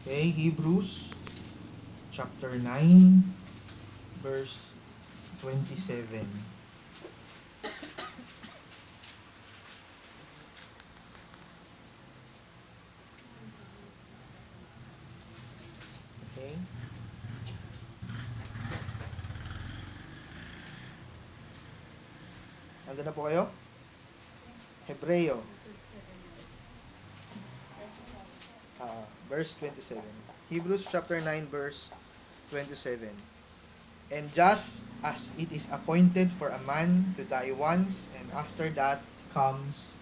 Okay, Hebrews chapter 9, verse 27. Okay? Nandun na po kayo? Hebreo, verse 27. Hebrews chapter 9, verse 27. And just as it is appointed for a man to die once, and after that comes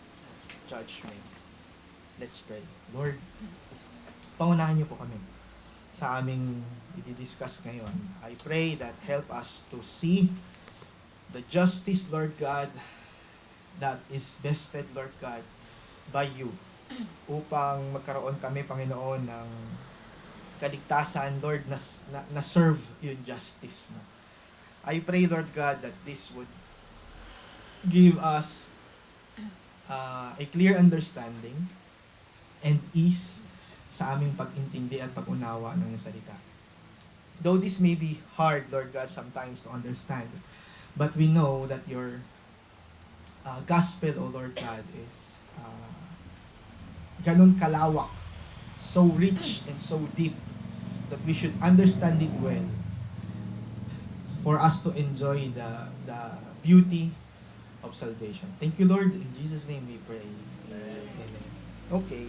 judgment. Let's pray. Lord, pangunahan niyo po kami sa aming i-discuss ngayon. I pray that help us to see the justice, Lord God, that is vested, Lord God, by you, upang magkaroon kami, Panginoon, ng kaligtasan, Lord, na serve yung justice mo. I pray, Lord God, that this would give us a clear understanding and ease sa aming pag-intindi at pag-unawa ng iyong salita. Though this may be hard, Lord God, sometimes to understand, but we know that your gospel, O Lord God, is ganun kalawak, so rich and so deep, that we should understand it well for us to enjoy the beauty of salvation. Thank you, Lord. In Jesus' name we pray. Amen. Okay.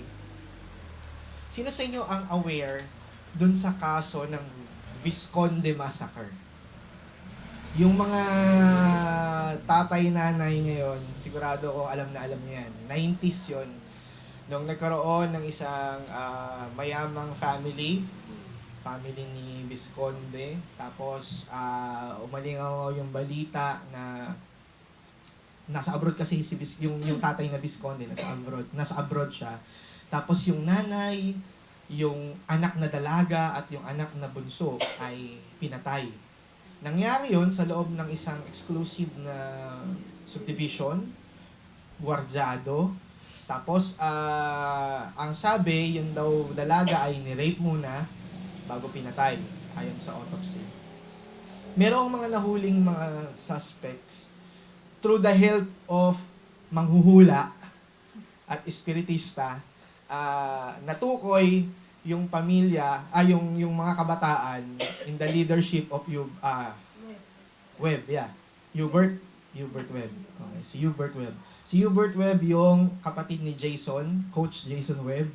Sino sa inyo ang aware dun sa kaso ng Visconde Massacre? Yung mga tatay-nanay ngayon, sigurado ko alam na alam niyan. 90s yon, nung nagkaroon ng isang mayamang family ni Visconde. Tapos umalingaw yung balita na nasa abroad kasi yung tatay na Visconde nasa abroad siya. Tapos yung nanay, yung anak na dalaga at yung anak na bunso ay pinatay. Nangyari yon sa loob ng isang exclusive na subdivision, gwardyado. Tapos ang sabi, yung daw dalaga ay ni-rape muna bago pinatay, ayon sa autopsy. Merong mga nahuling mga suspects through the help of manghuhula at espiritista, natukoy yung pamilya, yung mga kabataan in the leadership of Webb, yeah. Hubert Webb. Okay, si Hubert Webb. Si Hubert Webb yung kapatid ni Jason, Coach Jason Webb,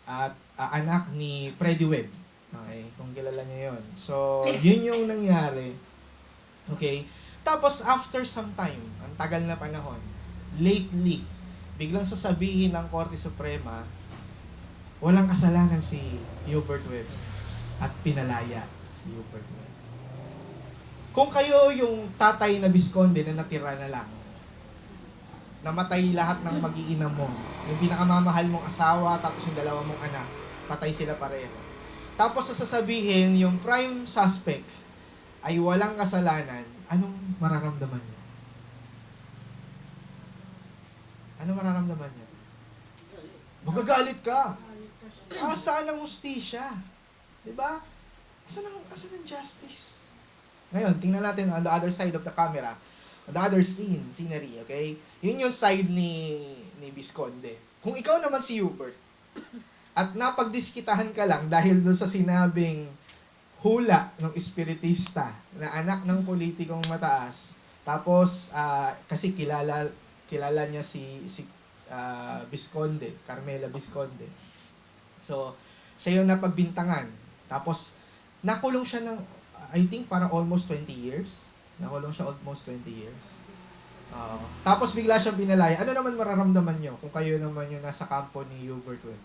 at anak ni Freddie Webb. Okay, kung kilala niyo yun. So, yun yung nangyari. Okay? Tapos, after some time, ang tagal na panahon, lately, biglang sasabihin ng Korte Suprema, walang kasalanan si Hubert Webb at pinalaya si Hubert Webb. Kung kayo yung tatay na Visconde na natira na lang, namatay lahat ng mag-iina mo, yung pinakamamahal mong asawa, tapos yung dalawa mong anak, patay sila pareho. Tapos sasabihin, yung prime suspect ay walang kasalanan, anong mararamdaman niyo? Ano mararamdaman niyo? Magagalit ka. Saan ang hustisya? Diba? Asan ang justice? Ngayon, tingnan natin on the other side of the camera, on the other scenery, okay? Yun yung side ni Visconde. Kung ikaw naman si Hubert, at napagdiskitahan ka lang dahil doon sa sinabing hula ng espiritista na anak ng politikong mataas, tapos kasi kilala niya si Visconde, Carmela Visconde. So, siya yung napagbintangan. Tapos, nakulong siya ng, I think, para almost 20 years. Nakulong siya almost 20 years. Tapos, bigla siyang pinalaya. Ano naman mararamdaman nyo kung kayo naman yung nasa kampo ni Hubert Webb?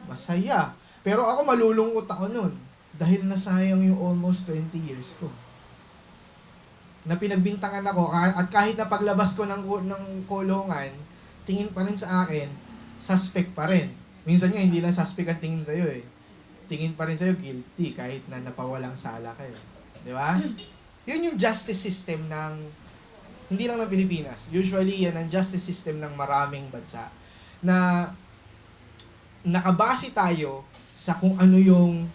Masaya. Pero ako malulungkot ako nun. Dahil nasayang yung almost 20 years ko. Na pinagbintangan ako, at kahit na paglabas ko ng kulungan, tingin pa rin sa akin, suspect pa rin. Minsan nga, hindi lang suspect ang tingin sa'yo eh. Tingin pa rin sa'yo guilty kahit na napawalang sala kayo. Di ba? Yun yung justice system ng, hindi lang ng Pilipinas. Usually, yan ang justice system ng maraming bansa. Na nakabase tayo sa kung ano yung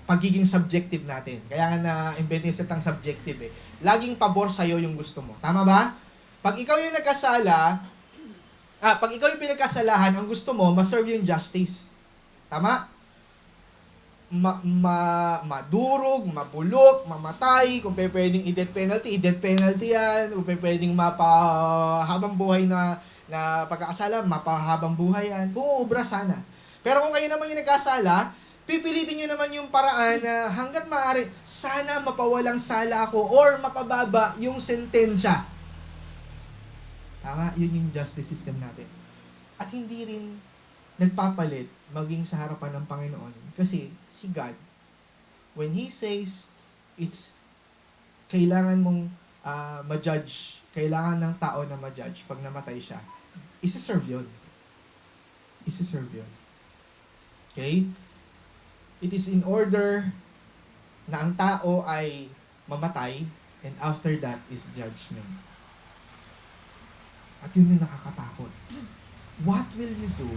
pagiging subjective natin. Kaya nga na-invent yung salitang subjective eh. Laging pabor sa'yo yung gusto mo. Tama ba? Pag ikaw yung pag ikaw yung pinagkasalahan, ang gusto mo, ma-serve yung justice. Tama? Madurog, mabulok, mamatay, kung pwedeng i-death penalty yan, kung pwedeng mapahabang buhay na pagkakasala, mapahabang buhay yan, kung uubra sana. Pero kung kayo naman yung nagkasala, pipilitin nyo naman yung paraan na hanggat maaari, sana mapawalang sala ako or mapababa yung sentensya. Tama? Yun yung justice system natin. At hindi rin nagpapalit maging sa harapan ng Panginoon. Kasi si God, when He says, kailangan mong ma-judge, kailangan ng tao na ma-judge pag namatay siya, isa-serve yun. Isa-serve yun. Okay? It is in order na ang tao ay mamatay and after that is judgment. At yun yung nakakatakot. What will you do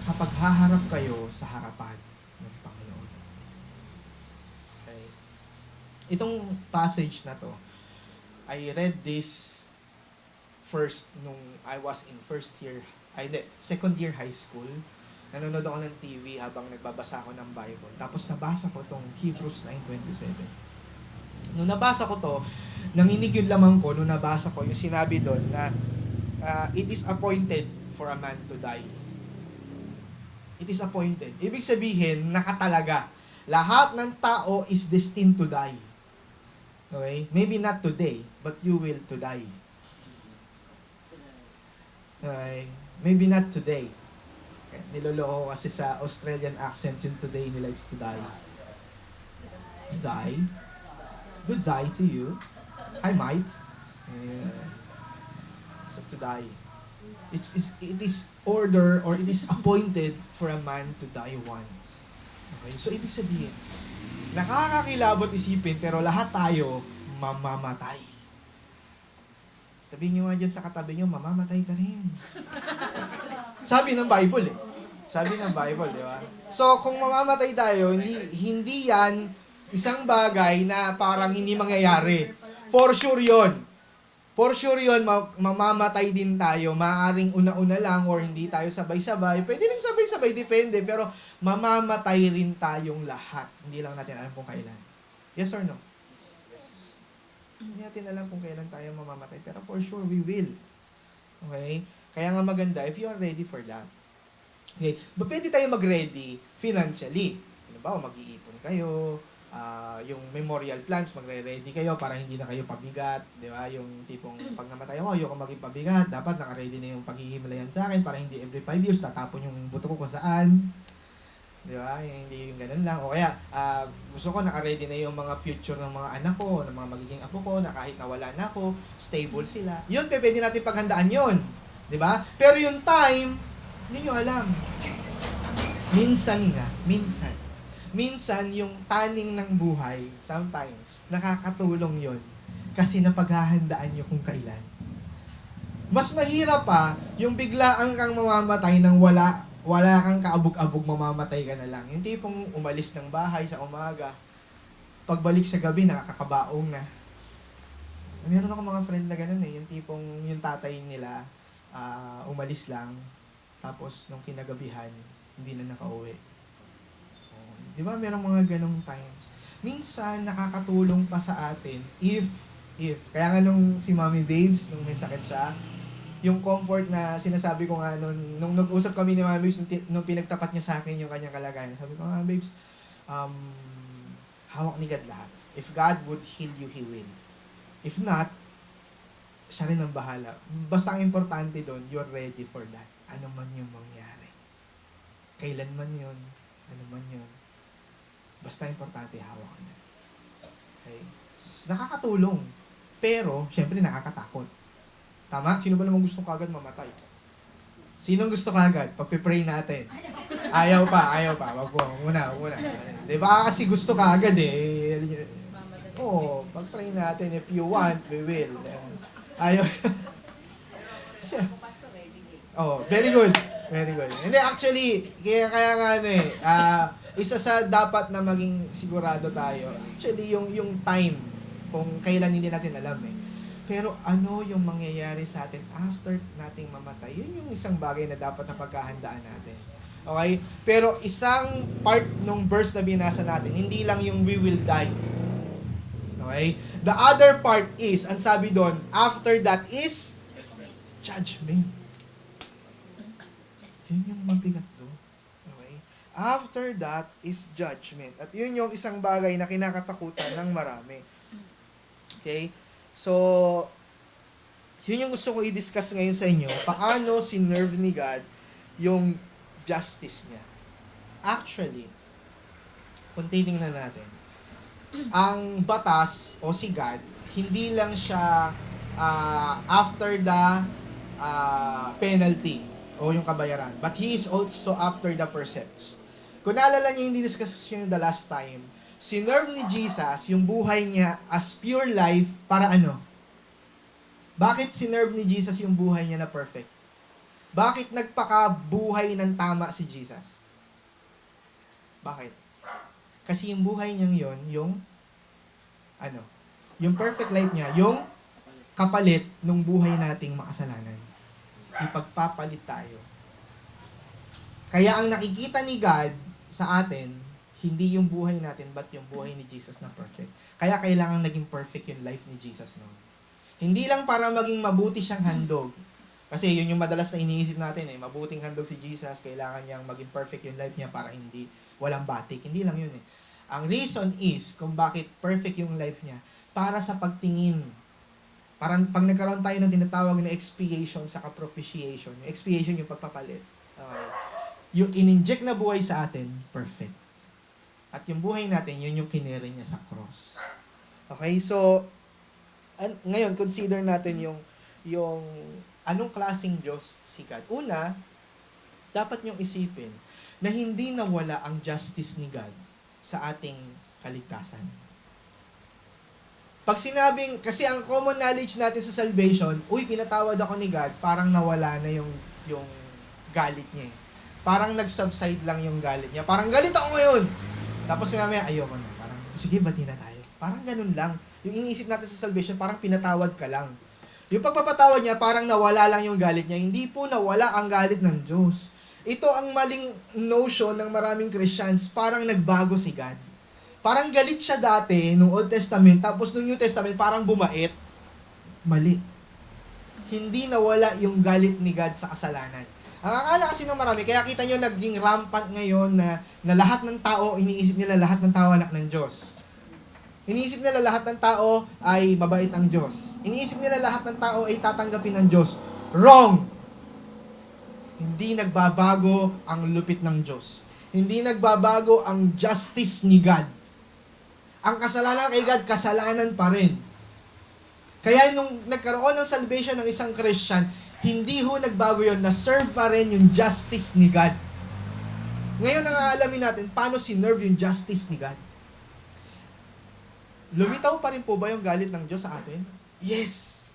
kapag haharap kayo sa harapan ng Panginoon? Okay. Itong passage na to, I read this first nung I was in second year high school. Nanonood ako ng TV habang nagbabasa ako ng Bible. Tapos nabasa ko tong Hebrews 9:27. Nung nabasa ko to, nanginig yung lamang ko nung nabasa ko yung sinabi doon na it is appointed for a man to die. It is appointed. Ibig sabihin, nakatalaga. Lahat ng tao is destined to die. Okay? Maybe not today, but you will to die. Okay? Maybe not today. Niloloko kasi sa Australian accent yung today nila, it's to die. To die? Good die to you. I might. So to die. It is order or it is appointed for a man to die once. Okay? So ibig sabihin, nakakakilabot isipin pero lahat tayo mamamatay. Sabihin nyo nga dyan sa katabi nyo, mamamatay ka rin. Sabi ng Bible eh. Sabi ng Bible, di ba? So, kung mamamatay tayo, hindi yan isang bagay na parang hindi mangyayari. For sure yun. For sure yun, mamamatay din tayo. Maaring una-una lang or hindi tayo sabay-sabay. Pwede rin sabay-sabay, depende. Pero mamamatay rin tayong lahat. Hindi lang natin alam kung kailan. Yes or no? Hindi natin alam kung kailan tayo mamamatay. Pero for sure, we will. Okay? Kaya nga maganda, if you are ready for that. Okay? But pwede tayo mag-ready financially. Ano ba? Mag-iipon kayo. Yung memorial plans, magre-ready kayo para hindi na kayo pabigat. Di ba? Yung tipong pag namatay ako, ayoko maging pabigat. Dapat naka-ready na yung paghihimlayan sa akin para hindi every 5 years tatapon yung buto ko kung saan. Di ba? Hindi yung ganun lang. O kaya, gusto ko naka-ready na yung mga future ng mga anak ko, ng mga magiging apo ko, na kahit nawala na ako, stable sila. Yun, pwede natin paghandaan yun. Di ba? Pero yung time, hindi nyo alam. Minsan yung taning ng buhay, sometimes, nakakatulong yun. Kasi napaghahandaan nyo kung kailan. Mas mahirap pa, yung biglaan kang mamamatay nang wala kang kaabog-abog, mamamatay ka na lang. Yung tipong umalis ng bahay sa umaga, pagbalik sa gabi, nakakabaong na. Meron ako mga friend na ganun eh, yung tipong yung tatay nila, umalis lang, tapos nung kinagabihan, hindi na nakauwi. Di ba, merong mga ganong times. Minsan, nakakatulong pa sa atin if, kaya nga nung si Mommy Babes, nung may sakit siya, yung comfort na sinasabi ko nga nung nag-usap kami ni Mommy Babes, nung pinagtapat niya sa akin yung kanyang kalagayan, sabi ko, Mommy Babes, hawak ni God lahat. If God would heal you, He will. If not, siya rin ang bahala. Basta ang importante doon, you're ready for that. Ano man yung mangyari. Kailan man yun, ano man yun. Basta importante, hawak niya. Okay? Nakakatulong. Pero, syempre, nakakatakot. Tama? Sino ba naman gusto kagad mamatay? Sinong gusto kagad? Pagpipray natin. Ayaw pa. Wag muna. Diba? Kasi gusto kagad eh. Oo, pag-pray natin. If you want, we will. Ayaw. Oh, very good. Hindi, actually, kaya nga isa sa dapat na maging sigurado tayo, actually, yung time, kung kailan hindi natin alam eh. Pero ano yung mangyayari sa atin after nating mamatay? Yun yung isang bagay na dapat na pagkahandaan natin. Okay? Pero isang part ng verse na binasa natin, hindi lang yung we will die. Okay? The other part is, ang sabi doon, after that is judgment. Yun yung mabigat doon. Okay? After that is judgment. At yun yung isang bagay na kinakatakutan ng marami. Okay? So, yun yung gusto ko i-discuss ngayon sa inyo. Paano sinerve ni God yung justice niya. Actually, kung titingnan natin, ang batas o si God, hindi lang siya after the penalty o yung kabayaran. But He is also after the precepts. Kung naalala niyo yung discuss yun the last time, sinerve ni Jesus yung buhay niya as pure life para ano? Bakit sinerve ni Jesus yung buhay niya na perfect? Bakit nagpakabuhay ng tama si Jesus? Bakit? Kasi yung buhay niyang yon, yung perfect life niya, yung kapalit ng buhay nating makasalanan. Ipagpapalit tayo. Kaya ang nakikita ni God sa atin, hindi yung buhay natin, but yung buhay ni Jesus na perfect. Kaya kailangan naging perfect yung life ni Jesus noon. Hindi lang para maging mabuti siyang handog. Kasi yun yung madalas na iniisip natin eh, mabuting handog si Jesus, kailangan niyang maging perfect yung life niya para hindi, walang batik. Hindi lang yun eh. Ang reason is, kung bakit perfect yung life niya, para sa pagtingin. Parang pag nagkaroon tayo ng tinatawag na expiation sa propitiation, yung expiation yung pagpapalit. Okay. Yung in-inject na buhay sa atin, perfect. At yung buhay natin, yun yung kinere niya sa cross. Okay, so, ngayon, consider natin yung anong klaseng Diyos si God. Una, dapat niyong isipin na hindi nawala ang justice ni God sa ating kaligtasan. Pag sinabing, kasi ang common knowledge natin sa salvation, pinatawad ako ni God, parang nawala na yung galit niya eh. Parang nag-subside lang yung galit niya. Parang galit ako ngayon. Tapos mamaya, ayoko na. Parang, sige, bati na tayo. Parang ganun lang. Yung iniisip natin sa salvation, parang pinatawad ka lang. Yung pagpapatawad niya, parang nawala lang yung galit niya. Hindi po nawala ang galit ng Diyos. Ito ang maling notion ng maraming Christians, parang nagbago si God. Parang galit siya dati nung Old Testament, tapos nung New Testament, parang bumait. Mali. Hindi nawala yung galit ni God sa kasalanan. Ang akala kasi ng marami, kaya kita nyo naging rampant ngayon na lahat ng tao, iniisip nila lahat ng tao anak ng Diyos. Iniisip nila lahat ng tao ay mabait ang Diyos. Iniisip nila lahat ng tao ay tatanggapin ng Diyos. Wrong! Hindi nagbabago ang lupit ng Diyos. Hindi nagbabago ang justice ni God. Ang kasalanan kay God, kasalanan pa rin. Kaya nung nagkaroon ng salvation ng isang Christian, hindi ho nagbago yun, na-serve pa rin yung justice ni God. Ngayon ang aalamin natin, paano sinerve yung justice ni God. Lumitaw pa rin po ba yung galit ng Diyos sa atin? Yes!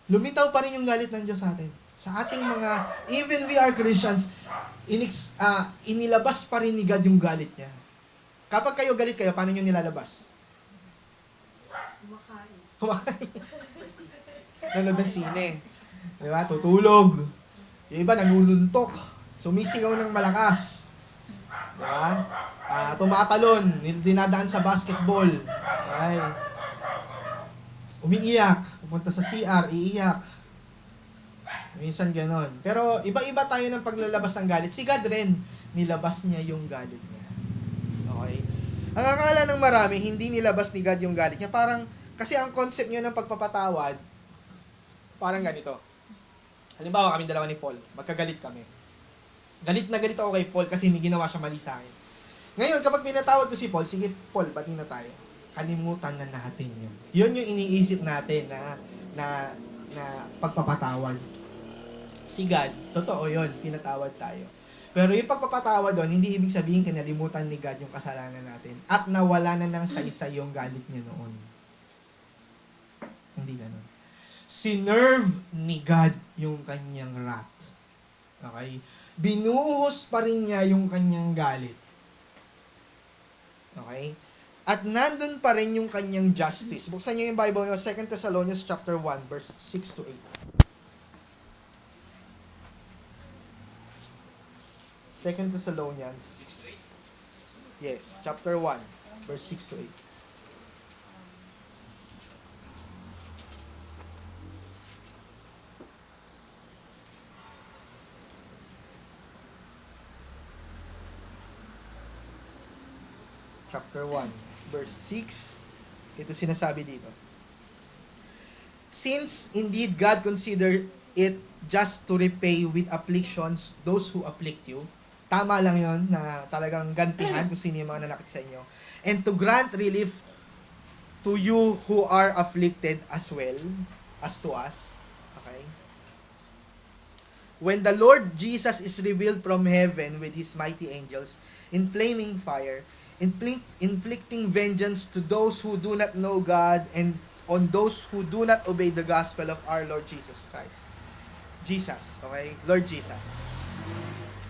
Lumitaw pa rin yung galit ng Diyos sa atin. Sa ating mga, even we are Christians, inilabas pa rin ni God yung galit niya. Kapag kayo galit kayo, paano nyo nilalabas? Kumakain. Nanood ng sine. Diba? Tutulog. Yung iba nanununtok. Sumisigaw ng malakas. Diba? Tumatalon. Dinadaan sa basketball. Ay. Umiiyak. Pupunta sa CR, iiyak. Minsan ganon. Pero iba-iba tayo ng paglalabas ng galit. Si God rin, nilabas niya yung galit niya. Okay? Ang akala ng marami, hindi nilabas ni God yung galit niya. Parang, kasi ang concept niya ng pagpapatawad, parang ganito. Halimbawa, kami dalawa ni Paul. Magkagalit kami. Galit na galit ako kay Paul kasi may ginawa siya mali sa akin. Ngayon, kapag pinatawad ko si Paul, sige Paul, bati na tayo. Kalimutan na natin yun. Yun yung iniisip natin na pagpapatawad. Si God, totoo yun, pinatawad tayo. Pero yung pagpapatawad doon, hindi ibig sabihin kinalimutan ni God yung kasalanan natin at nawala na ng saysay yung galit niya noon. Hindi ganun. Sinerve ni God yung kanyang wrath. Okay? binuhos pa rin niya yung kanyang galit. Okay? At nandun pa rin yung kanyang justice. Buksan niyo yung Bible, 2 Thessalonians chapter 1, verse 6 to 8. 2 Thessalonians. Yes, chapter 1, verse 6 to 8. Chapter 1, verse 6. Ito sinasabi dito. Since indeed God considered it just to repay with afflictions those who afflict you. Tama lang yon na talagang gantihan kung sino yung mga nanakit sa inyo. And to grant relief to you who are afflicted as well as to us. Okay? When the Lord Jesus is revealed from heaven with His mighty angels in flaming fire, inflicting vengeance to those who do not know God and on those who do not obey the gospel of our Lord Jesus Christ. Jesus, okay? Lord Jesus.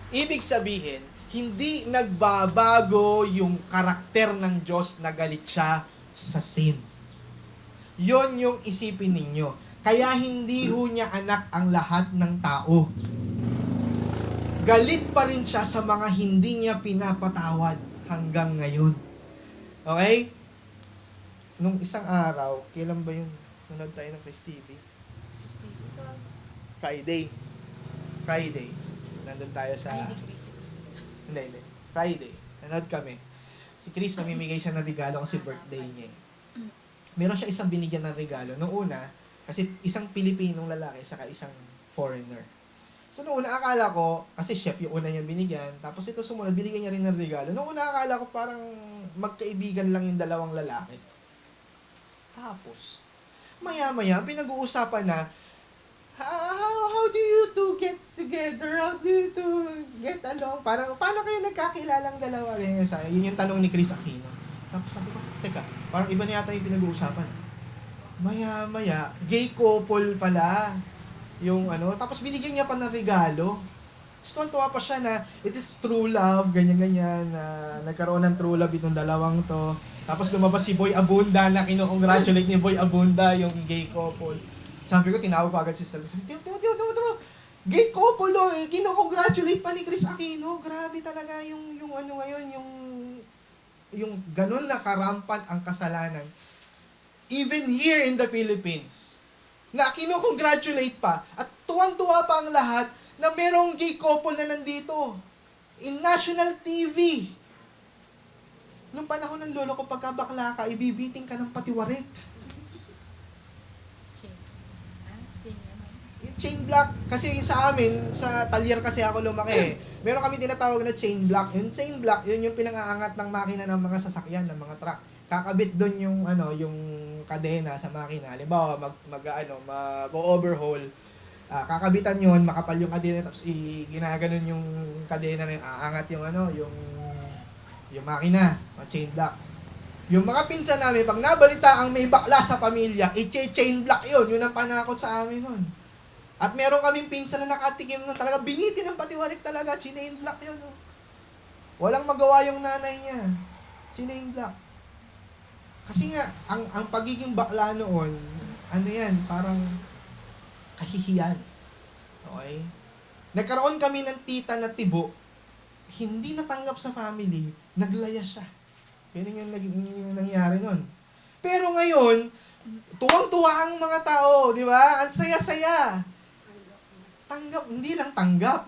Ibig sabihin, hindi nagbabago yung karakter ng Diyos na galit siya sa sin. Yon yung isipin ninyo. Kaya hindi ho niya anak ang lahat ng tao. Galit pa rin siya sa mga hindi niya pinapatawad hanggang ngayon. Okay? Nung isang araw, kailan ba yun? Nanood tayo ng Chris TV? Friday. Nandun tayo sa... Hindi. Friday. Nanood kami. Si Chris, namimigay siya ng regalo kasi birthday niya. Meron siya isang binigyan ng regalo. Noong una, kasi isang Pilipinong lalaki saka isang foreigner. So noong una, akala ko, kasi chef yung una niyang binigyan, tapos ito sumunod, binigyan niya rin ng regalo. Noong una, akala ko parang magkaibigan lang yung dalawang lalaki. Tapos, maya-maya, pinag-uusapan na, how do you two get together? How do you two get along? Parang, paano kayo nagkakilalang dalawa? Yun yung tanong ni Chris Aquino. Tapos sabi ko, teka, parang iba na yata yung pinag-uusapan. Maya-maya, gay couple pala. Yung ano, tapos binigyan niya pa ng regalo. Tuwa pa siya na, it is true love, ganyan-ganyan, na nagkaroon ng true love itong dalawang to. Tapos lumabas si Boy Abunda na kino-congratulate ni Boy Abunda yung gay couple. Sabi ko, tinawag ko agad si Stalin. Sabi, Timo, gay couple kino-congratulate pa ni Chris Aquino. Grabe talaga yung ano ngayon, yung ganun na karampan ang kasalanan. Even here in the Philippines, na kino-congratulate pa, at tuwang-tuwa pa ang lahat na merong gay couple na nandito. In national TV. Nung panahon ng lolo ko, pagka bakla ka, ibibiting ka ng patiwarik. Chain block, kasi sa amin, sa talyer kasi ako lumaki, meron kami tinatawag na chain block. Yung chain block, yun yung pinangaangat ng makina ng mga sasakyan, ng mga truck. Kakabit doon yung yung kadena sa makina. Halimbawa, mag-overhaul. Kakabitan yun, makapal yung kadena, tapos ginaganon yung kadena na yung aangat yung yung makina, chain block. Yung mga pinsan namin, pag nabalita ang may bakla sa pamilya, i-chain block yun ang panakot sa amin nun. At meron kaming pinsan na nakatikim nun, talaga binitin ng patiwarik talaga, chain block yun. Walang magawa yung nanay niya. Chain block. Kasi nga, ang pagiging bakla noon, parang kahihiyan. Okay? Nagkaroon kami ng tita na tibo, hindi natanggap sa family, naglaya siya. Ganun yung nangyari nun. Pero ngayon, tuwang-tuwa ang mga tao, di ba? Ang saya-saya. Tanggap, hindi lang tanggap.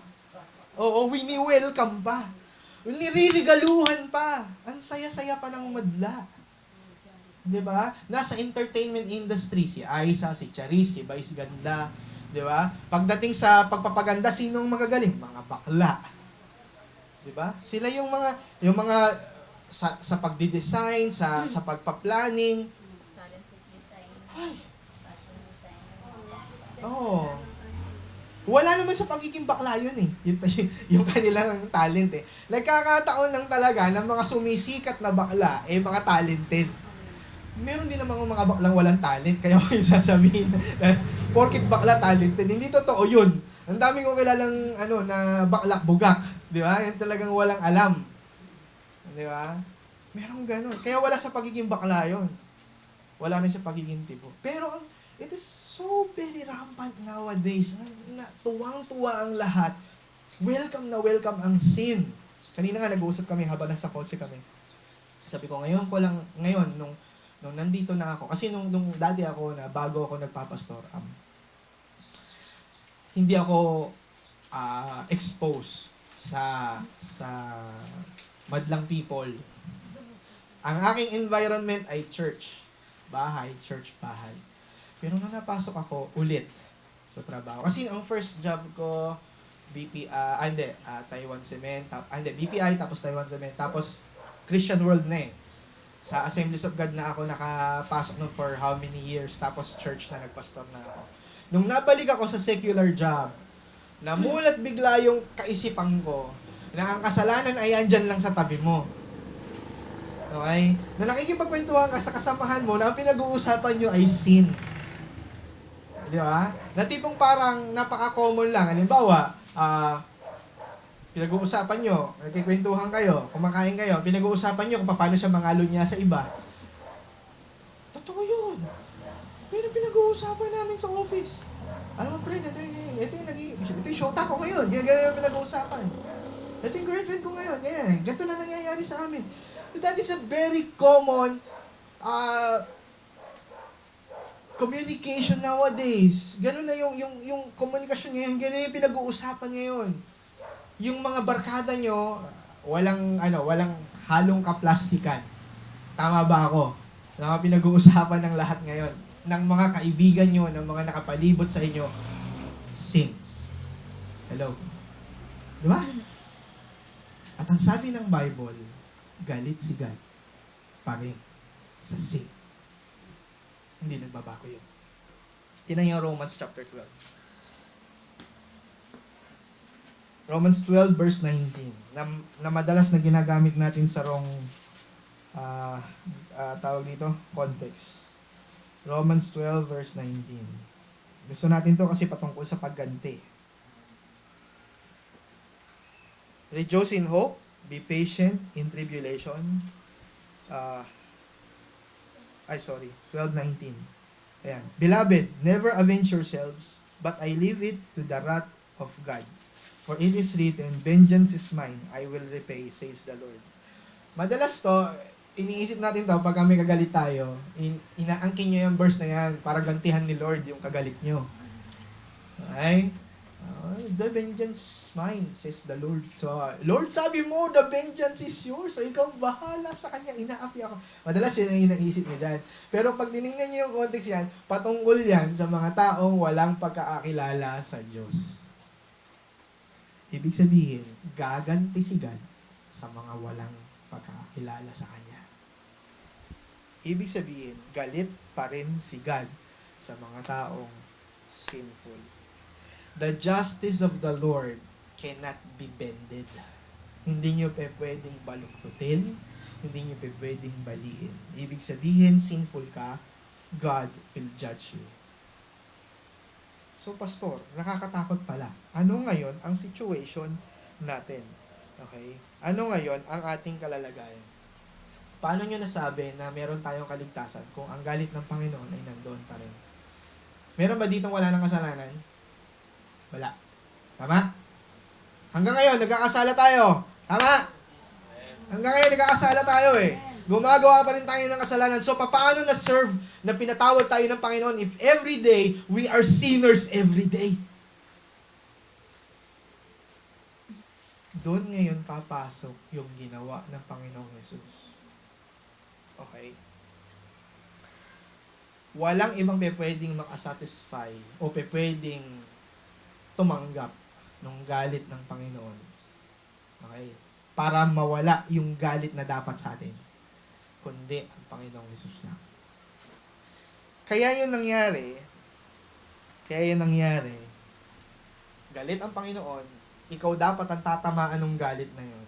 Oo, wini-welcome pa. Niririgaluhan pa. Ang saya-saya pa ng madla. Di ba? Nasa entertainment industry, si Aiza, si Charis, si Vice Ganda. Di ba? Pagdating sa pagpapaganda, sinong magagaling? Mga bakla. Di ba? Sila yung mga sa pagdi-design, sa pagpa-planning. Talent design. Ay. Fashion design. Oo. Wala naman sa pagiging bakla yun eh. Yung kanilang talent eh. Nagkakataon lang talaga ng mga sumisikat na bakla, mga talented. Meron din namang mga baklang walang talent, kaya ko yung sasabihin na porkit bakla talented. Hindi totoo yun. Ang dami kong kilalang na baklak bugak, di ba? Yan talagang walang alam. Di ba? Merong ganun. Kaya wala sa pagiging bakla yun. Wala na sa pagiging tipo. Pero it is so very rampant nowadays na tuwang-tuwa ang lahat. Welcome na welcome ang sin. Kanina nga nag-uusap kami habang nasa kotse kami. Sabi ko, ngayon, nung nandito na ako, kasi nung dati ako na bago ako nagpapastor, hindi ako exposed sa madlang people. Ang aking environment ay church. Church, bahay. Pero nung napasok ako ulit sa trabaho, kasi ang first job ko, Taiwan Cement, BPI, tapos Taiwan Cement, tapos Christian World na eh. Sa Assemblies of God na ako nakapasok nun for how many years, tapos church na nagpastor na ako. Nung nabalik ako sa secular job, namulat bigla yung kaisipan ko na ang kasalanan ay andyan lang sa tabi mo. Okay? Na nakikipagkwentuhan ka sa kasamahan mo na ang pinag-uusapan nyo ay sin. Di ba? Na tipong parang napaka-common lang. Halimbawa, pinag-uusapan nyo, nagkikwentuhan kayo, kumakain kayo, pinag-uusapan nyo kung paano siya mangalo niya sa iba. Totoo yun. Yun ang pinag-uusapan namin sa office. Alam mo, friend, ito yung shota ko ngayon. Ganyan yung pinag-uusapan. Ito yung girlfriend ko ngayon. Ganito na nangyayari sa amin. That is a very common communication nowadays. Ganun na yung komunikasyon ngayon. Ganun yung pinag-uusapan ngayon. Yung mga barkada nyo, walang halong kaplastikan. Tama ba ako? Na pinag-uusapan ng lahat ngayon, ng mga kaibigan nyo, ng mga nakapalibot sa inyo, sins. Hello? Di ba? At ang sabi ng Bible, galit si God pa rin sa sin. Hindi nagbabago yun. Tingnan niyo Romans chapter 12. Romans 12 verse 19 na madalas na ginagamit natin sa tawag dito, context. Romans 12 verse 19. Gusto natin to kasi patungkol sa pagganti. Rejoice in hope, be patient in tribulation. 12:19. Ayan. Beloved, never avenge yourselves, but I leave it to the wrath of God. For it is written, vengeance is mine, I will repay, says the Lord. Madalas to, iniisip natin to, pag kami kagalit tayo, inaangkin nyo yung verse na yan para gantihan ni Lord yung kagalit nyo. Okay? The vengeance is mine, says the Lord. So, Lord, sabi mo, the vengeance is yours. So, ikaw bahala sa kanya. Inaapi ako. Madalas yun ang inaisip nyo dyan. Pero pag dinignan nyo yung context yan, patungkol yan sa mga taong walang pagkakakilala sa Diyos. Ibig sabihin, gaganti si God sa mga walang pagkakakilala sa Kanya. Ibig sabihin, galit pa rin si God sa mga taong sinful. The justice of the Lord cannot be bended. Hindi nyo pwedeng baluktutin, hindi nyo pwedeng baliin. Ibig sabihin, sinful ka, God will judge you. So, pastor, nakakatakot pala. Ano ngayon ang situation natin? Okay? Ano ngayon ang ating kalalagayan? Paano nyo nasabi na meron tayong kaligtasan kung ang galit ng Panginoon ay nandoon pa rin? Meron ba ditong wala ng kasalanan? Wala. Tama? Hanggang ngayon, nagkakasala tayo. Tama? Hanggang ngayon, nagkakasala tayo eh. Gumagawa pa rin tayo ng kasalanan. So, paano na-serve na pinatawad tayo ng Panginoon if every day, we are sinners every day? Doon ngayon papasok yung ginawa ng Panginoong Jesus. Okay? Walang ibang pwedeng makasatisfy o pwedeng tumanggap ng galit ng Panginoon. Okay? Para mawala yung galit na dapat sa atin. Kundi ang Panginoong Jesus lang. Kaya yun nangyari, galit ang Panginoon, ikaw dapat ang tatamaan ng galit na yun.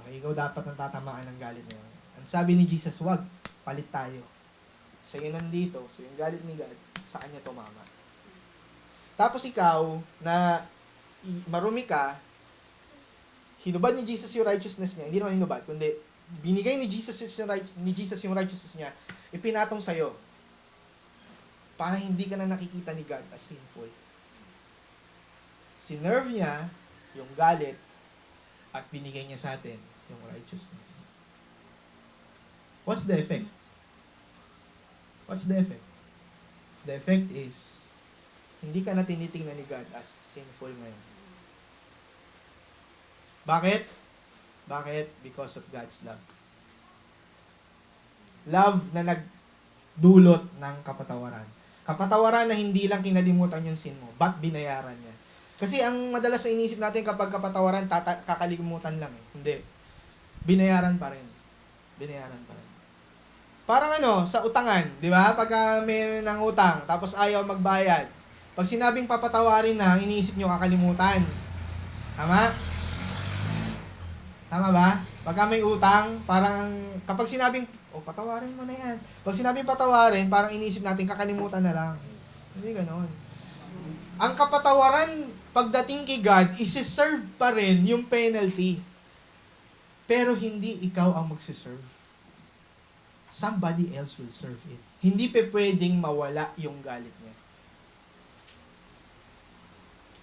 Okay? Ikaw dapat ang tatamaan ng galit na yun. Ang sabi ni Jesus, wag, palit tayo. So yun nandito, so yung galit ni God, sa kanya tumama. Tapos ikaw, na marumi ka, hinubad ni Jesus yung righteousness niya, hindi naman hinubad, kundi binigay ni Jesus yung righteousness niya, ipinatong sa'yo, para hindi ka na nakikita ni God as sinful. Sinerve niya yung galit at binigay niya sa atin yung righteousness. What's the effect? What's the effect? The effect is, hindi ka na tinitingnan ni God as sinful ngayon. Bakit? Bakit? Because of God's love. Love na nagdulot ng kapatawaran. Kapatawaran na hindi lang kinalimutan yung sin mo, but binayaran niya. Kasi ang madalas na inisip natin kapag kapatawaran, kakalimutan lang eh. Hindi. Binayaran pa rin. Binayaran pa rin. Parang sa utangan, di ba? Pagka may nangutang, tapos ayaw magbayad. Pag sinabing papatawarin na, iniisip nyo kakalimutan. Tama? Tama ba? Pagka may utang, parang kapag sinabing, patawarin mo na yan. Pag sinabing patawarin, parang iniisip natin kakalimutan na lang. Hindi ganon. Ang kapatawaran, pagdating kay God, isi-serve pa rin yung penalty. Pero hindi ikaw ang magsiserve. Somebody else will serve it. Hindi pa pwedeng mawala yung galit niya.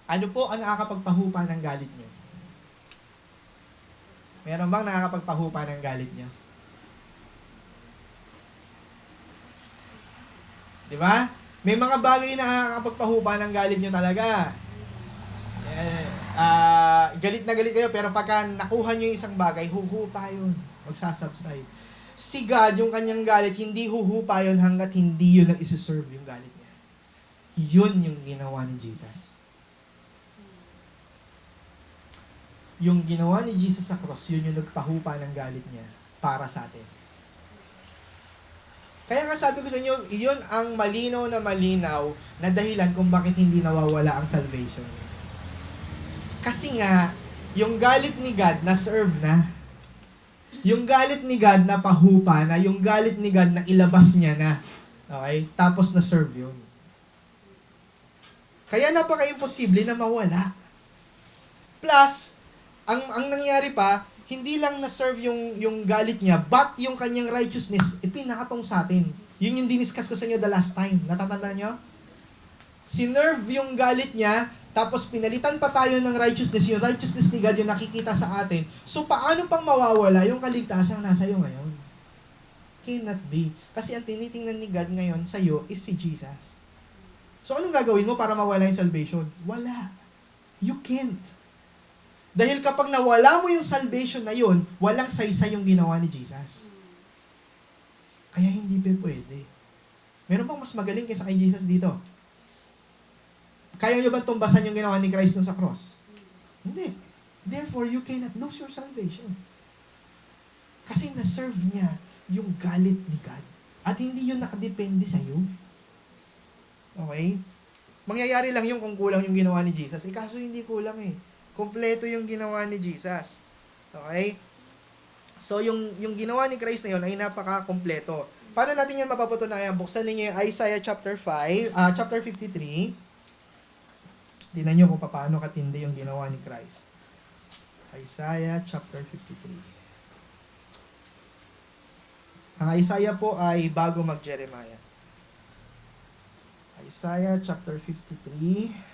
Ano po ang nakakapagpahupa ng galit niyo? Meron bang nakakapagpahupa ng galit niyo? Di ba? May mga bagay na nakakapagpahupa ng galit niyo talaga. Galit na galit kayo, pero pagka nakuha niyo yung isang bagay, huhupa yun. Magsasubside. Si God, yung kanyang galit, hindi huhupa yun hanggat hindi yun ang isi-serve yung galit niya. Yun yung ginawa ni Jesus. Yung ginawa ni Jesus sa cross, yun yung nagpahupa ng galit niya para sa atin. Kaya nga sabi ko sa inyo, yun ang malinaw na dahilan kung bakit hindi nawawala ang salvation. Kasi nga, yung galit ni God na-serve na. Yung galit ni God na pahupa na, yung galit ni God na ilabas niya na. Okay? Tapos na-serve yun. Kaya napaka-imposible na mawala. Plus, ang nangyari pa, hindi lang na-serve yung galit niya, but yung kanyang righteousness, ipinakatong sa atin. Yun yung diniscuss ko sa inyo the last time. Natatanda nyo? Sinerve yung galit niya, tapos pinalitan pa tayo ng righteousness. Yung righteousness ni God yung nakikita sa atin. So, paano pang mawawala yung kaligtasang nasa iyo ngayon? Cannot be. Kasi ang tinitingnan ni God ngayon sa iyo is si Jesus. So, anong gagawin mo para mawala yung salvation? Wala. You can't. Dahil kapag nawala mo yung salvation na yun, walang saysa yung ginawa ni Jesus. Kaya hindi pa pwede. Meron bang mas magaling kaysa kay Jesus dito? Kaya nyo ba tumbasan yung ginawa ni Christ sa cross? Hindi. Therefore, you cannot lose your salvation. Kasi na-serve niya yung galit ni God. At hindi yun nakadepende sa iyo. Okay? Mangyayari lang yung kung kulang yung ginawa ni Jesus. Kaso hindi kulang eh. Kompleto yung ginawa ni Jesus. Okay? So, yung ginawa ni Christ na yun ay napaka-kompleto. Paano natin yan mapapatunayan? Buksan ninyo yung Isaiah chapter 53. Tingnan nyo kung paano katindi yung ginawa ni Christ. Isaiah chapter 53. Ang Isaiah po ay bago mag-Jeremiah. Isaiah chapter 53.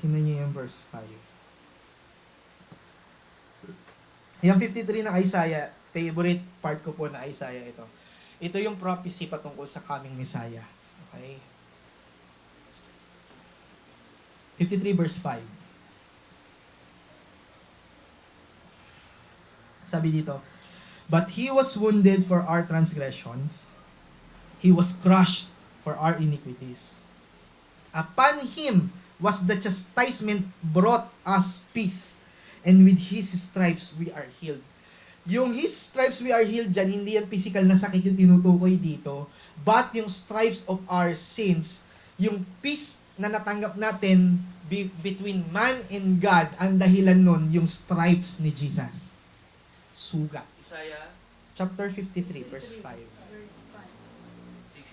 Tingnan nyo yung verse 5. Yung 53 ng Isaiah, favorite part ko po na Isaiah ito. Ito yung prophecy patungkol sa coming Messiah. Okay? 53 verse 5. Sabi dito, "But he was wounded for our transgressions. He was crushed for our iniquities. Upon him was the chastisement brought us peace, and with his stripes we are healed." Yung his stripes we are healed dyan, hindi yan physical na sakit yung tinutukoy dito, but yung stripes of our sins, yung peace na natanggap natin between man and God, ang dahilan nun, yung stripes ni Jesus. Sugat. Isaiah Chapter 53, verse 5.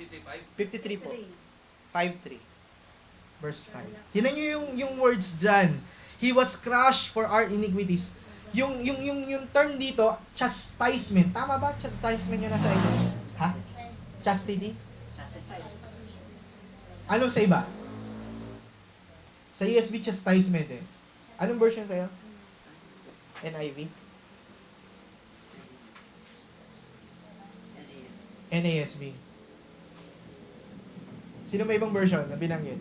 53 po. 5:3. Verse 5. Tingnan niyo yung words dyan. He was crushed for our iniquities. Yung term dito, chastisement. Tama ba? Chastisement yung nasa ito? Ha? Chastity? Anong sa iba? Sa ESV, chastisement eh. Anong version sa'yo? NIV? NASB. Sino may ibang version na binanggit?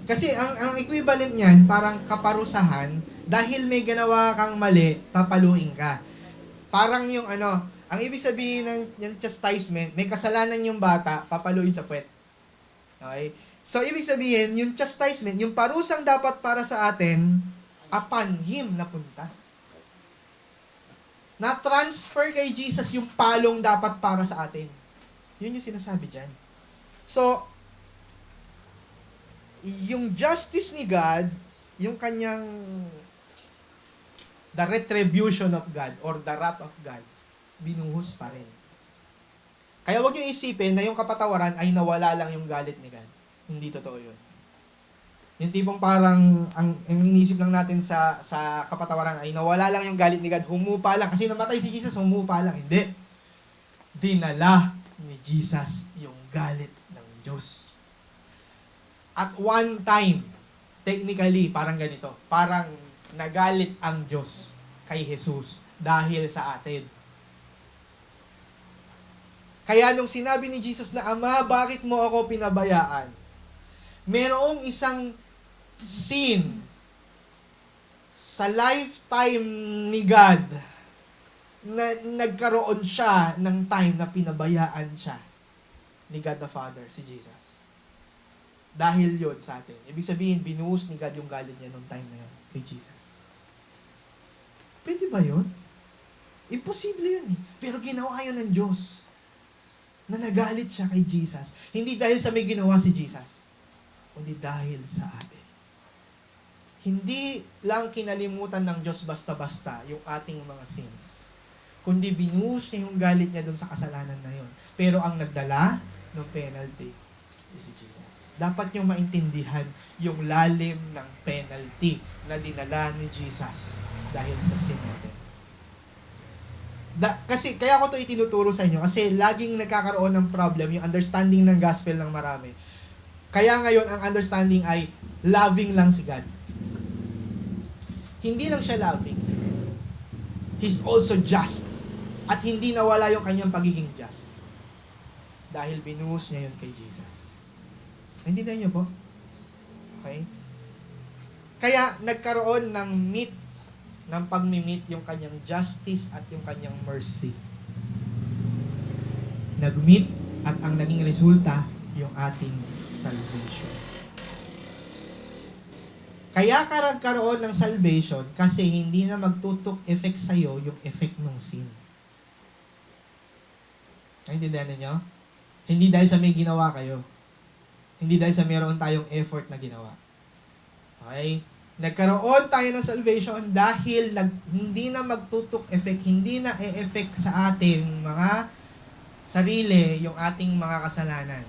Kasi ang equivalent niyan, parang kaparusahan, dahil may ginawa kang mali, papaluin ka. Parang yung ang ibig sabihin ng yung chastisement, may kasalanan yung bata, papaluin sa puwet. Okay? So, ibig sabihin, yung chastisement, yung parusang dapat para sa atin, upon Him napunta. Na-transfer kay Jesus yung palong dapat para sa atin. Yun yung sinasabi dyan. So, yung justice ni God, yung kanyang the retribution of God or the wrath of God, binuhos pa rin. Kaya wag yung isipin na yung kapatawaran ay nawala lang yung galit ni God. Hindi totoo yun. Yung tipong parang ang inisip lang natin sa kapatawaran ay nawala lang yung galit ni God, humupa lang. Kasi namatay si Jesus, humupa lang. Hindi. Dinala ni Jesus yung galit ng Diyos. At one time, technically, parang ganito. Parang nagalit ang Diyos kay Jesus dahil sa atin. Kaya nung sinabi ni Jesus na, Ama, bakit mo ako pinabayaan? Merong isang sin sa lifetime ni God na nagkaroon siya ng time na pinabayaan siya ni God the Father, si Jesus. Dahil yun sa atin. Ibig sabihin, binuhos ni God yung galit niya nung time na yun kay Jesus. Pwede ba yun? Imposible yun eh. Pero ginawa yun ng Diyos. Na nagalit siya kay Jesus. Hindi dahil sa may ginawa si Jesus, kundi dahil sa atin. Hindi lang kinalimutan ng Diyos basta-basta yung ating mga sins, kundi binuhos niya yung galit niya dun sa kasalanan na yun. Pero ang nagdala ng penalty is si Jesus. Dapat niyong maintindihan yung lalim ng penalty na dinala ni Jesus dahil sa sin natin. Kasi, kaya ko ito itinuturo sa inyo, kasi laging nagkakaroon ng problem yung understanding ng gospel ng marami. Kaya ngayon, ang understanding ay loving lang si God. Hindi lang siya loving. He's also just. At hindi nawala yung kanyang pagiging just. Dahil binuhos niya yun kay Jesus. Naintindihan niyo po? Okay? Kaya nagkaroon ng pagmi-meet yung kanyang justice at yung kanyang mercy. Nag-meet at ang naging resulta yung ating salvation. Kaya nagkaroon ng salvation kasi hindi na magtutok effect sa'yo yung effect ng sin. Naintindihan niyo? Hindi dahil sa may ginawa kayo. Hindi dahil sa meron tayong effort na ginawa. Okay? Nagkaroon tayo ng salvation dahil hindi na magtutok effect, hindi na e-effect sa ating mga sarili yung ating mga kasalanan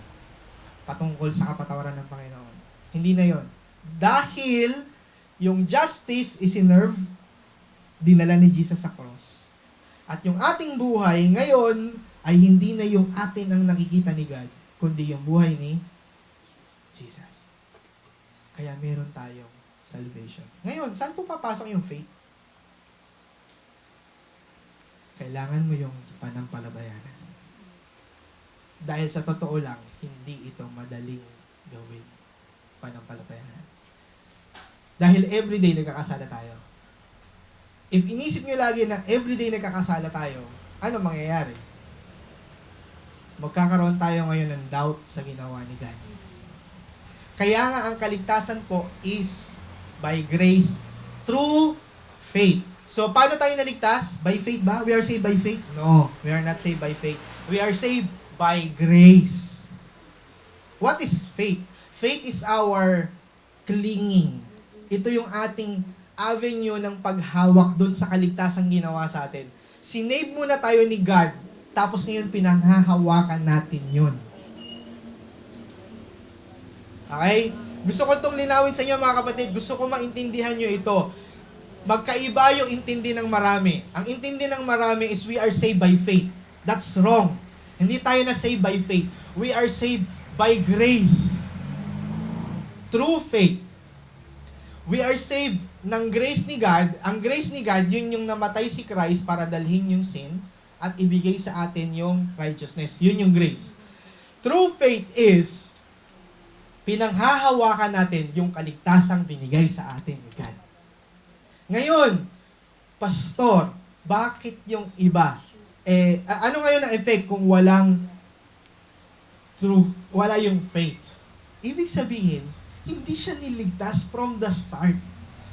patungkol sa kapatawaran ng Panginoon. Hindi na yon. Dahil yung justice is inerve, dinala ni Jesus sa cross. At yung ating buhay ngayon ay hindi na yung atin ang nakikita ni God, kundi yung buhay ni Jesus. Kaya meron tayong salvation. Ngayon, saan po papasok yung faith? Kailangan mo yung panampalatayanan. Dahil sa totoo lang, hindi ito madaling gawin. Panampalatayanan. Dahil everyday nagkakasala tayo. If inisip nyo lagi na everyday nagkakasala tayo, ano mangyayari? Magkakaroon tayo ngayon ng doubt sa ginawa ni God. Kaya nga ang kaligtasan po is by grace through faith. So, paano tayo naligtas? By faith ba? We are saved by faith? No, we are not saved by faith. We are saved by grace. What is faith? Faith is our clinging. Ito yung ating avenue ng paghawak doon sa kaligtasang ginawa sa atin. Sinave muna tayo ni God, tapos ngayon pinanghahawakan natin yun. Okay? Gusto ko itong linawin sa inyo mga kapatid. Gusto ko maintindihan nyo ito. Magkaiba yung intindi ng marami. Ang intindi ng marami is we are saved by faith. That's wrong. Hindi tayo na saved by faith. We are saved by grace. Through faith. We are saved ng grace ni God. Ang grace ni God, yun yung namatay si Christ para dalhin yung sin at ibigay sa atin yung righteousness. Yun yung grace. True faith is pinanghahawakan natin yung kaligtasang binigay sa atin ni God. Ngayon, pastor, bakit yung iba? Ano ngayon ang effect kung wala yung faith? Ibig sabihin, hindi siya niligtas from the start.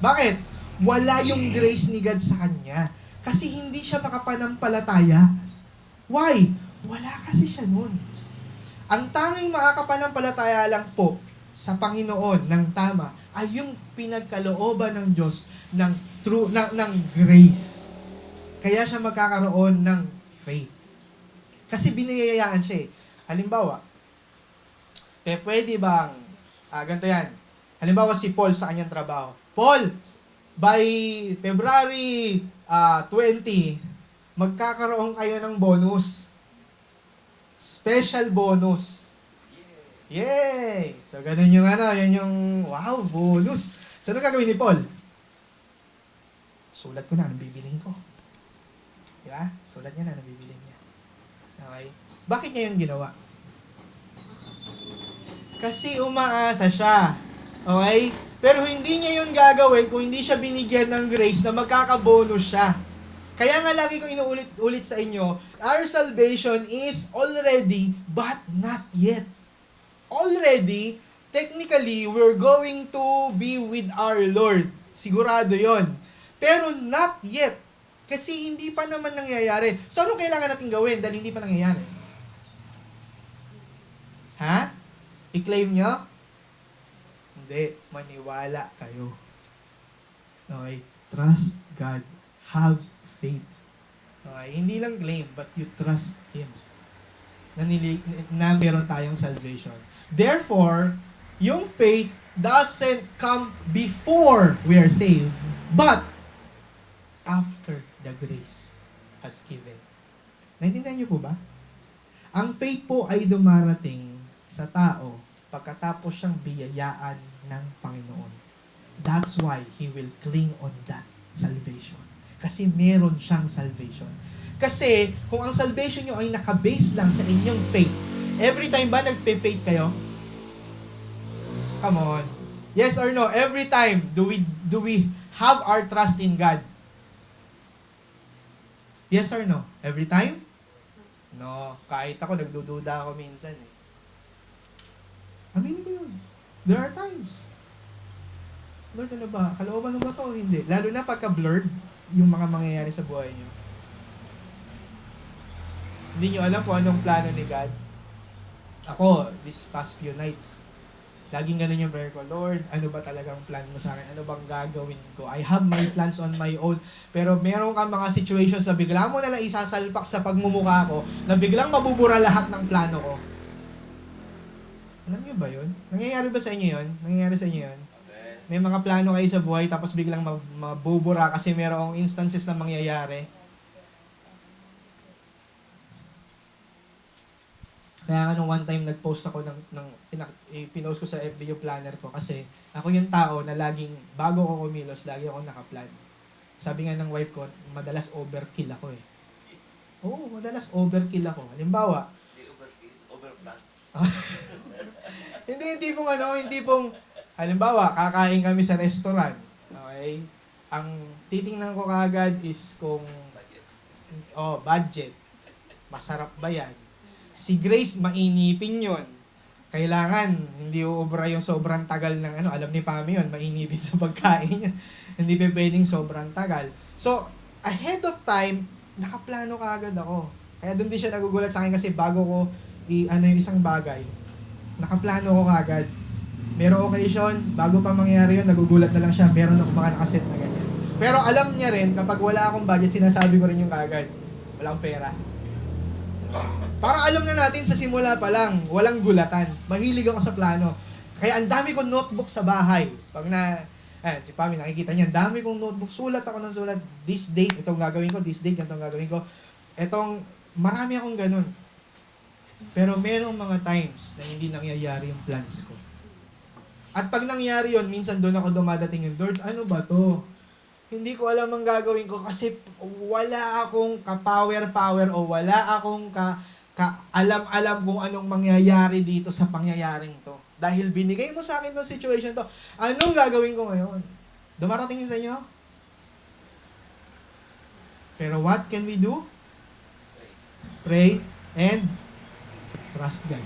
Bakit? Wala yung grace ni God sa kanya. Kasi hindi siya makapanampalataya. Why? Wala kasi siya nun. Ang tanging makakapanampalataya lang po sa Panginoon ng tama ay yung pinagkalooban ng Diyos ng grace. Kaya siya magkakaroon ng faith. Kasi biniyayaan siya eh. Halimbawa, pwede bang, ganito yan. Halimbawa si Paul sa kanyang trabaho. Paul, by February 20, magkakaroon kayo ng bonus. Special bonus. Yay! So, ganun yung yan yung, wow, bonus. So, ano gagawin ni Paul? Sulat ko na, anong bibilin ko? Diba? Sulat niya na, anong bibilin niya. Okay? Bakit niya yung ginawa? Kasi umaasa siya. Okay? Pero hindi niya yun gagawin kung hindi siya binigyan ng grace na magkakabonus siya. Kaya nga lagi kong inuulit sa inyo, our salvation is already but not yet. Already, technically, we're going to be with our Lord. Sigurado yon. Pero not yet. Kasi hindi pa naman nangyayari. So, ano kailangan natin gawin dahil hindi pa nangyayari? Ha? I-claim nyo? Hindi. Maniwala kayo. Okay? Trust God. Have faith. Okay? Hindi lang claim, but you trust Him. Na meron tayong salvation. Therefore, yung faith doesn't come before we are saved, but after the grace has given. Naintindihan niyo po ba? Ang faith po ay dumarating sa tao pagkatapos siyang biyayaan ng Panginoon. That's why he will cling on that salvation. Kasi meron siyang salvation. Kasi kung ang salvation nyo ay nakabase lang sa inyong faith, every time ba nagpe-faith kayo? Come on. Yes or no? Every time do we have our trust in God? Yes or no? Every time? No. Kahit ako, nagdududa ako minsan eh. Aminin ko yun. There are times. Lord, ano ba? Kalooban mo ba ito o hindi? Lalo na pagka-blurred yung mga mangyayari sa buhay niyo. Hindi nyo alam kung anong plano ni God. Ako, this past few nights, laging ganun yung prayer ko, Lord, ano ba talagang plan mo sa akin? Ano bang gagawin ko? I have my plans on my own. Pero meron kang mga situations na bigla mo nalang isasalpak sa pagmumukha ko na biglang mabubura lahat ng plano ko. Alam niyo ba yun? Nangyayari ba sa inyo yun? Nangyayari sa inyo yun? May mga plano kayo sa buhay tapos biglang mabubura kasi merong instances na mangyayari. Kaya nga nung one time nag-post ako pinost ko sa FB yung planner ko kasi ako yung tao na laging, bago ko kumilos, lagi ako nakaplan. Sabi nga ng wife ko, madalas overkill ako eh. Oo, madalas overkill ako. Halimbawa, Overplan. hindi pong, halimbawa, kakain kami sa restaurant. Okay? Ang titingnan ko kagad is kung, budget. Masarap ba yan? Si Grace, mainipin yun. Kailangan, hindi uubra yung sobrang tagal ng alam ni Pami yun, mainipin sa pagkain yun. Hindi pa pwedeng sobrang tagal. So, ahead of time, nakaplano kaagad ako. Kaya doon din siya nagugulat sa akin kasi bago ko yung isang bagay, nakaplano ko kaagad. Merong occasion, bago pa mangyari yun, nagugulat na lang siya, meron ako mga nakaset na ganyan. Pero alam niya rin, kapag wala akong budget, sinasabi ko rin yung kaagad, walang pera. Para alam na natin sa simula pa lang, walang gulatan. Mahilig ako sa plano. Kaya ang dami kong notebook sa bahay. Pag si Pami nakikita niya, ang dami kong notebook. Sulat ako ng sulat. This date, itong gagawin ko. This date, itong gagawin ko. Marami akong ganun. Pero merong mga times na hindi nangyayari yung plans ko. At pag nangyari yon, minsan doon ako dumadating yung Lord, ano ba to? Hindi ko alam ang gagawin ko kasi wala akong ka-power o wala akong alam kung anong mangyayari dito sa pangyayaring to. Dahil binigay mo sa akin tong situation to, anong gagawin ko ngayon? Dumarating yun sa inyo? Pero what can we do? Pray and trust God.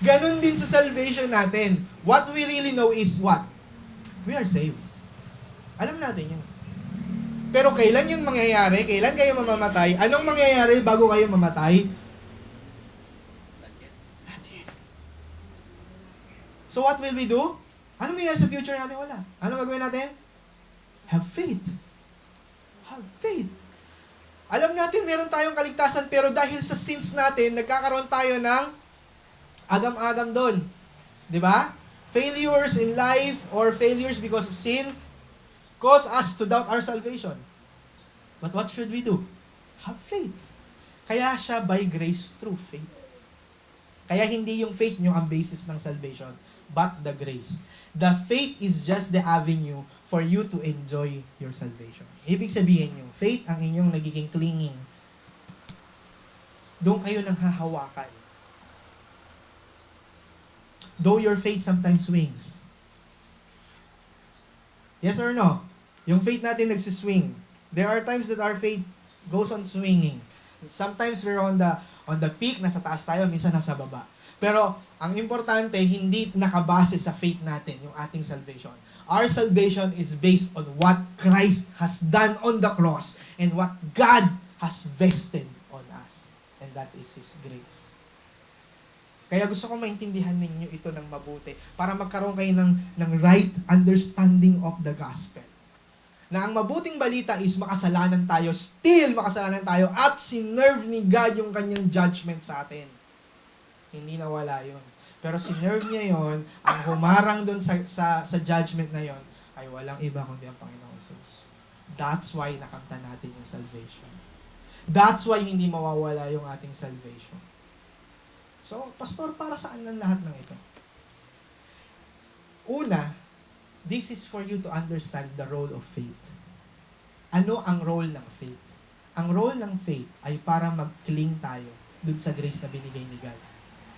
Ganon din sa salvation natin. What we really know is what? We are saved. Alam natin yun. Pero kailan yun mangyayari? Kailan kayo mamamatay? Anong mangyayari bago kayo mamatay? Not yet. So what will we do? Ano mangyayari sa future natin? Wala. Ano gagawin natin? Have faith. Have faith. Alam natin meron tayong kaligtasan pero dahil sa sins natin, nagkakaroon tayo ng agam-agam doon. Di ba? Failures in life or failures because of sin cause us to doubt our salvation. But what should we do? Have faith. Kaya siya by grace through faith. Kaya hindi yung faith nyo ang basis ng salvation, but the grace. The faith is just the avenue for you to enjoy your salvation. Ibig sabihin nyo, faith ang inyong nagiging clinging. Doon kayo nang hahawakan. Though your faith sometimes swings. Yes or no? Yung faith natin nagsiswing. There are times that our faith goes on swinging. Sometimes we're on the peak, nasa taas tayo, minsan nasa baba. Pero ang importante, hindi nakabase sa faith natin, yung ating salvation. Our salvation is based on what Christ has done on the cross and what God has vested on us. And that is His grace. Kaya gusto ko maintindihan ninyo ito ng mabuti para magkaroon kayo ng right understanding of the gospel. Na ang mabuting balita is makasalanan tayo, still makasalanan tayo, at sinerve ni God yung kanyang judgment sa atin. Hindi nawala yun. Pero sinerve niya yun, ang humarang dun sa judgment na yun, ay walang iba kundi ang Panginoong Jesus. That's why nakamta natin yung salvation. That's why hindi mawawala yung ating salvation. So, Pastor, para saan ang lahat ng ito? Una, this is for you to understand the role of faith. Ano ang role ng faith? Ang role ng faith ay para mag-cling tayo dun sa grace na binigay ni God.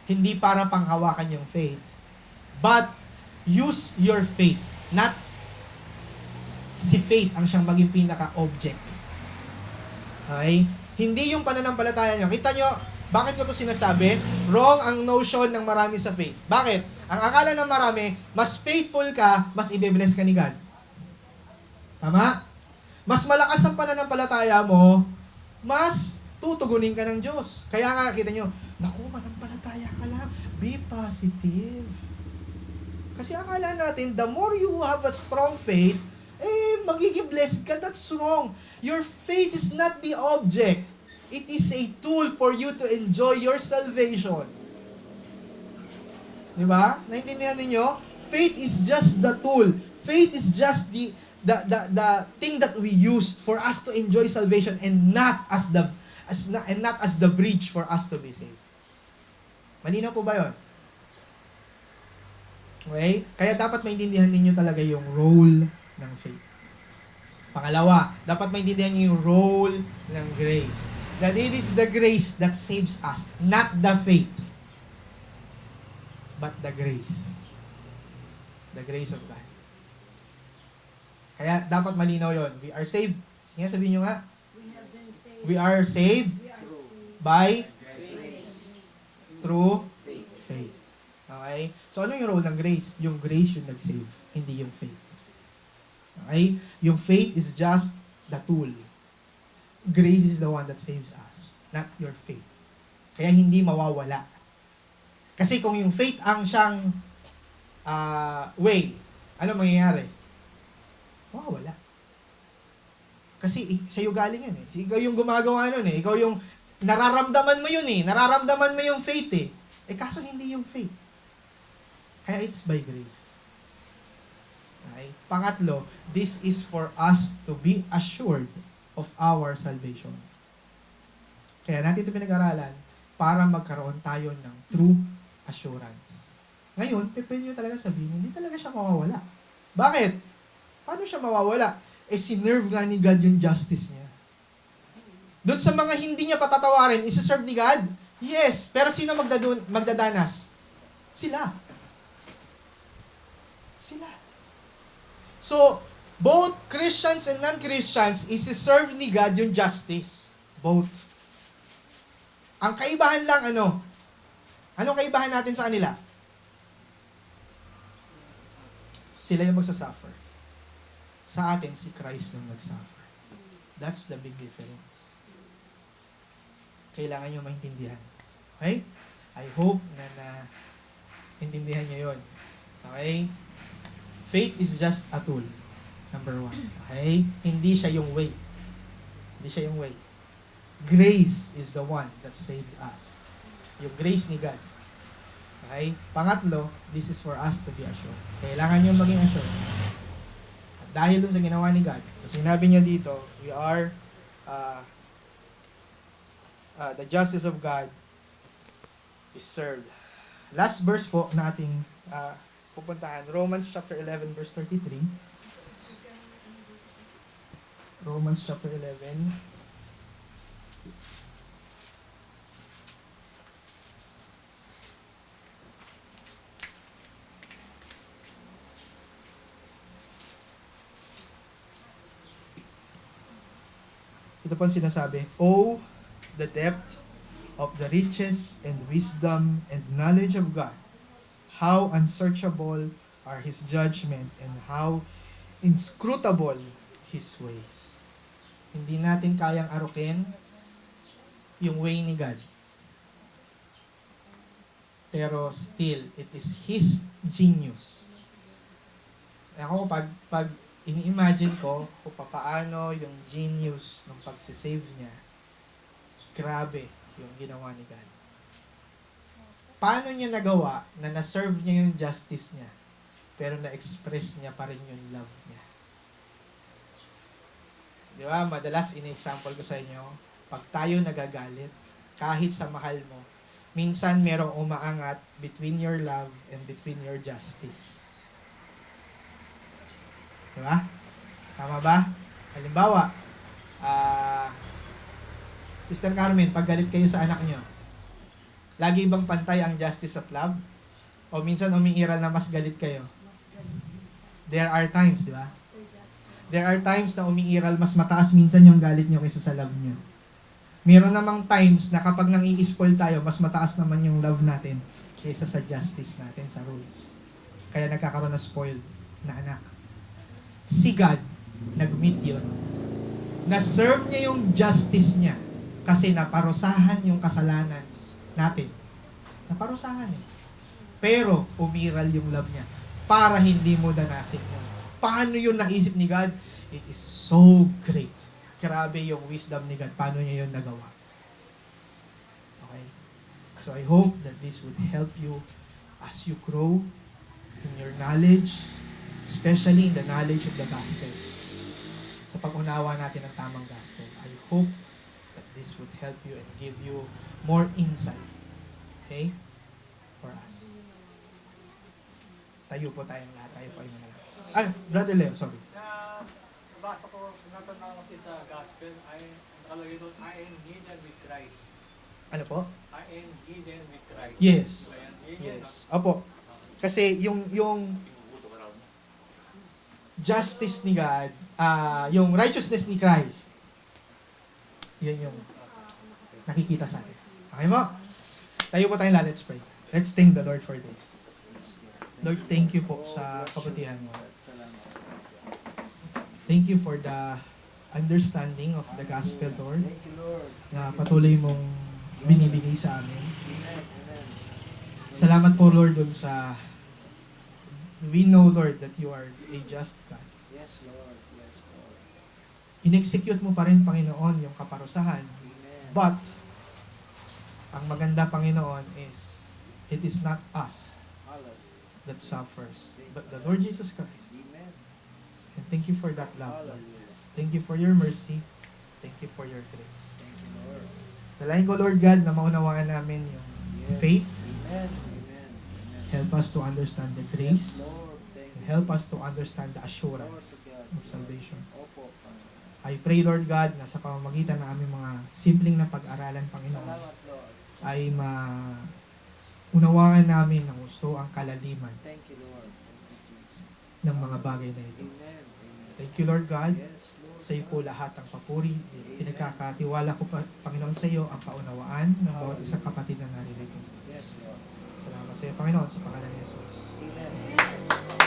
Hindi para panghawakan yung faith, but use your faith. Not si faith ang siyang maging pinaka-object. Okay? Hindi yung pananampalataya nyo. Kita nyo, bakit ko to sinasabi? Wrong ang notion ng marami sa faith. Bakit? Ang akala ng marami, mas faithful ka, mas i-bless ka ni God. Tama? Mas malakas ang pananampalataya mo, mas tutugunin ka ng Diyos. Kaya nga, kita nyo, naku, manampalataya ka lang, be positive. Kasi akala natin, the more you have a strong faith, magiging blessed ka. That's wrong. Your faith is not the object. It is a tool for you to enjoy your salvation. Di ba? Naintindihan ninyo? Faith is just the tool. Faith is just the thing that we use for us to enjoy salvation and not as the bridge for us to be saved. Malinaw po ba 'yon? Okay? Kaya dapat maintindihan ninyo talaga yung role ng faith. Pangalawa, dapat maintindihan niyo yung role ng grace. That it is the grace that saves us, not the faith, but the grace. The grace of God. Kaya dapat malinaw yon. We are saved. Sige, sabihin nyo nga. We are saved by through faith. Okay? So ano yung role ng grace? Yung grace yung nag-save, hindi yung faith. Okay? Yung faith is just the tool. Grace is the one that saves us, not your faith. Kaya hindi mawawala. Kasi kung yung faith ang siyang way, ano mangyayari? Mawawala. Kasi sa iyo galing yun eh. Ikaw yung gumagawa nun eh. Ikaw yung nararamdaman mo yun eh. Nararamdaman mo yung faith eh. Kaso hindi yung faith. Kaya it's by grace. Okay? Pangatlo, this is for us to be assured of our salvation. Kaya natin ito pinag-aralan para magkaroon tayo ng true assurance. Ngayon, pwede nyo talaga sabihin, hindi talaga siya mawawala. Bakit? Paano siya mawawala? Sinerve nga ni God yung justice niya. Doon sa mga hindi niya patatawarin, isi-serve ni God? Yes. Pero sino magdadanas? Sila. Sila. So, both Christians and non-Christians, isi-serve ni God yung justice. Both. Ang kaibahan lang, ano? Anong kaibahan natin sa kanila? Sila yung magsasuffer. Sa atin, si Christ yung magsuffer. That's the big difference. Kailangan nyo maintindihan. Okay? I hope na intindihan nyo yun. Okay? Faith is just a tool. Number 1. Okay? Hindi siya yung way. Hindi siya yung way. Grace is the one that saved us. Yung grace ni God. Okay? Pangatlo, this is for us to be assured. Kailangan nyo maging assured. At dahil dun sa ginawa ni God, sa sinabi niya dito, we are the justice of God is served. Last verse po na ating pupuntahan, Romans chapter 11 verse 33. Romans chapter 11. Ito po ang sinasabi, "Oh, the depth of the riches and wisdom and knowledge of God. How unsearchable are His judgment and how inscrutable His ways." Hindi natin kayang arukin yung way ni God. Pero still, it is His genius. Ako, pag ini-imagine ko kung paano yung genius ng pagsisave niya, grabe yung ginawa ni God. Paano niya nagawa na na-serve niya yung justice niya, pero na-express niya pa rin yung love niya? Di ba? Madalas in-example ko sa inyo, pag tayo nagagalit, kahit sa mahal mo, minsan merong umaangat between your love and between your justice. Di ba? Tama ba? Halimbawa, Sister Carmen, pag galit kayo sa anak nyo, lagi bang pantay ang justice at love? O minsan umiiral na mas galit kayo? There are times, di ba? There are times na umiiral, mas mataas minsan yung galit nyo kaysa sa love nyo. Meron namang times na kapag nang i-spoil tayo, mas mataas naman yung love natin kaysa sa justice natin, sa rules. Kaya nagkakaroon na spoiled na anak. Si God, nag-meet yun. Na-serve niya yung justice niya kasi naparusahan yung kasalanan natin. Naparusahan eh. Pero, umiral yung love niya para hindi mo danasin yun. Paano yun naisip ni God? It is so great. Grabe yung wisdom ni God. Paano niya yun nagawa? Okay? So, I hope that this would help you as you grow in your knowledge, especially in the knowledge of the gospel. Sa pag-unawa natin ng tamang gospel. I hope that this would help you and give you more insight. Okay? For us. Tayo po tayong lahat. Tayo po ay manalangin. Brother Leo, sorry. Nabasa ko, natanaw kasi sa gospel, ay nakalagay doon, I am hidden with Christ. Ano po? I am hidden with Christ. Yes. Ayan, yun yun, Yes. Opo. Kasi yung justice ni God, yung righteousness ni Christ, yun yung nakikita sa atin. Okay mo? Tayo po tayong lahat. Let's pray. Let's thank the Lord for this. Lord, thank you po sa kabutihan mo. Thank you for the understanding of the gospel, Lord, na patuloy mong binibigay sa amin. Salamat po, Lord, dun sa we know, Lord, that you are a just God. Yes, Lord. Yes, Lord. In-execute mo pa rin, Panginoon, yung kaparusahan. But, ang maganda, Panginoon, is it is not us, that suffers, but the Lord Jesus Christ. Amen. And thank you for that love, Lord. Hallelujah. Thank you for your mercy. Thank you for your grace. Thank you, Lord. Dalayan ko, Lord God, na maunawaan namin yung Yes. faith. Amen. Amen. Amen. Help us to understand the Yes, grace. Lord. Thank And you. help us to understand the Lord assurance to God. of salvation. Opo, Panginoon. I pray, Lord God, na sa pamamagitan ng aming mga simpleng na pag-aralan, Panginoon, Salamat, Lord. ay maunawaan namin ng gusto ang kalaliman Thank you, Lord. Thank you, Jesus. ng mga bagay na ito. Amen. Amen. Thank you, Lord God. Yes, Lord. Sa iyo po lahat ang papuri. Pinagkakatiwala ko, Panginoon, sa iyo ang kaunawaan ng bawat isang kapatid na naririto. Yes, Lord. Salamat sa iyo, Panginoon, sa pangalan ni Jesus. Amen.